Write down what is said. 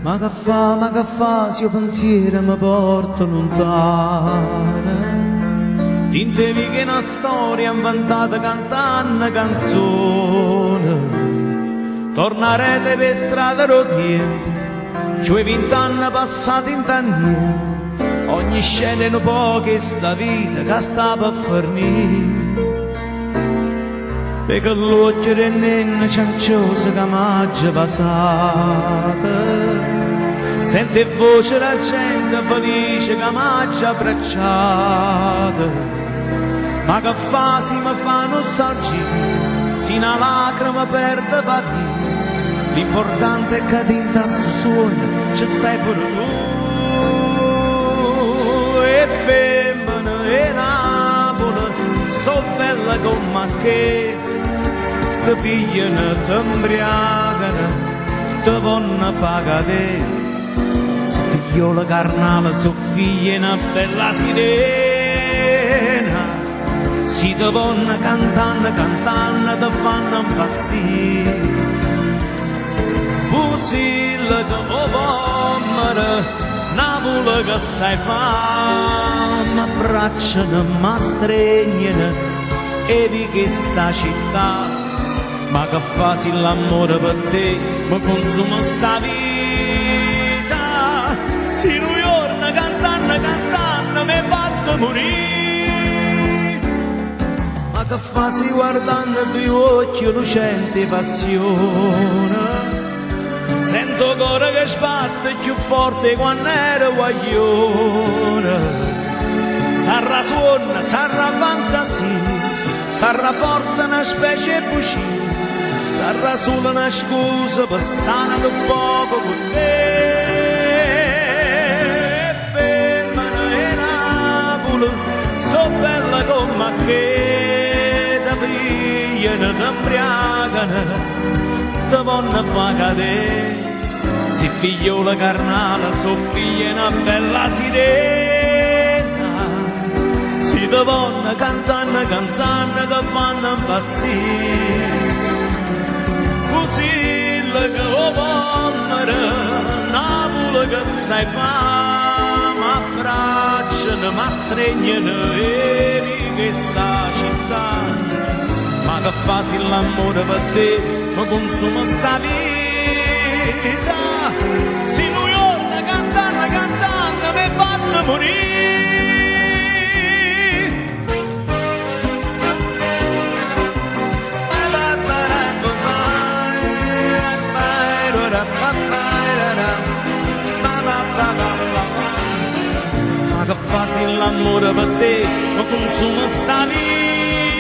Ma che fa, se io pensiero mi porto lontano. Intevi che una storia inventata cantando canzone. Tornarete per strada lo tempo, cioè 20 anni passati in niente. Ogni scena è un po' che sta vita che sta per finire. Perché l'occhio di nenna cianciosa che m'ha già passata. Sente voce la gente felice che m'ha già abbracciata. Ma che fa si mi fa nostalgia, si una lacrima perde patire. L'importante è che in questo sogno ci stai pure tu. E femmina e Napoli, so bella come che ti pigliano, ti imbriagano, ti vanno a pagare. Figliola carnale, so figlia una bella sirena. Si te vanno cantando, cantando, ti fanno impazzire. Pusilla che o pomere, Napoli che sai fa, m'abbracciano, m'astregnano, e di questa città. Ma che fa se l'amore per te mi consuma sta vita? Si New York cantando, cantando mi hai fatto morire. Ma che fa se guardando i tuoi occhi lucenti passione? Sento cuore che sbatte più forte quando ero guaglione. Sarà suona, sarà fantasia, sarà forza una specie di bucina. Sarà solo una scusa per stare un poco con te. Femmina e Napoli, so bella come che ti pigliano, ti imbriagano, ti vanno a far cadere. Si figliola carnale, so figlia una bella sirena. Si ti vanno cantando, cantando, ti fanno impazzire. Pusilla che o pomere, Napoli che sai fa, m'abbracciano, m'astregnano e di questa città. Ma che fa se l'amore per te mi consuma sta vita? Si New York cantando, cantando mi hai fatto morire. Ma che fa se l'amore per te mi consuma sta vita?